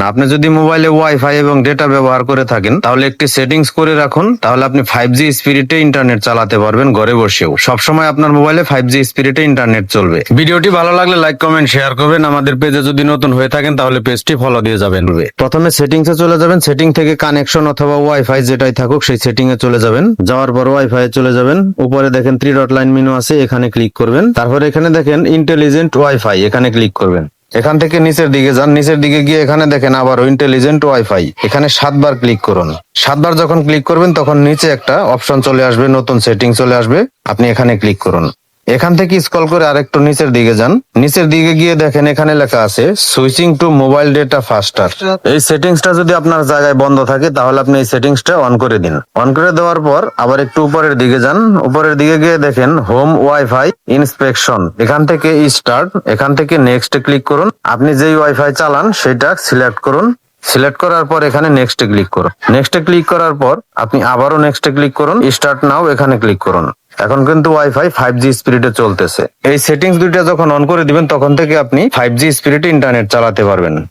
আপনি যদি মোবাইলে ওয়াইফাই এবং ডেটা ব্যবহার করে থাকেন তাহলে একটি সেটিংস করে রাখুন, তাহলে আপনি 5G স্পিডে ইন্টারনেট চালাতে পারবেন ঘরে বসেও। সবসময় আপনার মোবাইলে 5G স্পিডে ইন্টারনেট চলবে। ভিডিওটি ভালো লাগলে লাইক কমেন্ট শেয়ার করবেন। আমাদের পেজে যদি নতুন হয়ে থাকেন তাহলে পেজটি ফলো দিয়ে যাবেন। প্রথমে সেটিংসে চলে যাবেন, সেটিং থেকে কানেকশন অথবা ওয়াইফাই যেটাই থাকুক সেই সেটিং এ চলে যাবেন। যাওয়ার পর ওয়াইফাই এ চলে যাবেন, উপরে দেখেন 3 ডট লাইন মেনু আছে, এখানে ক্লিক করবেন। তারপর এখানে দেখেন ইন্টেলিজেন্ট ওয়াইফাই, এখানে ক্লিক করবেন। এখান থেকে নিচের দিকে যান, নিচের দিকে গিয়ে এখানে দেখেন আবারও ইন্টেলিজেন্ট ওয়াইফাই, এখানে 7 বার ক্লিক করুন। 7 বার যখন ক্লিক করবেন তখন নিচে একটা অপশন চলে আসবে, নতুন সেটিং চলে আসবে, আপনি এখানে ক্লিক করুন। এখান থেকে স্ক্রল করে আরেকটু নিচের দিকে যান, নিচের দিকে গিয়ে দেখেন এখানে লেখা আছে switching to mobile data faster. এই সেটিংসটা যদি আপনার জায়গায় বন্ধ থাকে তাহলে আপনি এই সেটিংসটা অন করে দিন। অন করে দেওয়ার পর আবার একটু উপরের দিকে যান, উপরের দিকে গিয়ে দেখেন হোম ওয়াইফাই ইন্সপেকশন, এখান থেকে স্টার্ট, এখান থেকে নেক্সট ক্লিক করুন। আপনি যেই ওয়াইফাই চালান সেটা সিলেক্ট করুন। সিলেক্ট করার পর এখানে নেক্সটে ক্লিক করুন। নেক্সটে ক্লিক করার পর আপনি আবারও নেক্সটে ক্লিক করুন, স্টার্ট নাও এখানে ক্লিক করুন। এখন কিন্তু ওয়াইফাই 5G স্পিডে চলতেছে। এই সেটিংস দুইটা যখন অন করে দিবেন তখন থেকে আপনি 5G স্পিডে ইন্টারনেট চালাতে পারবেন।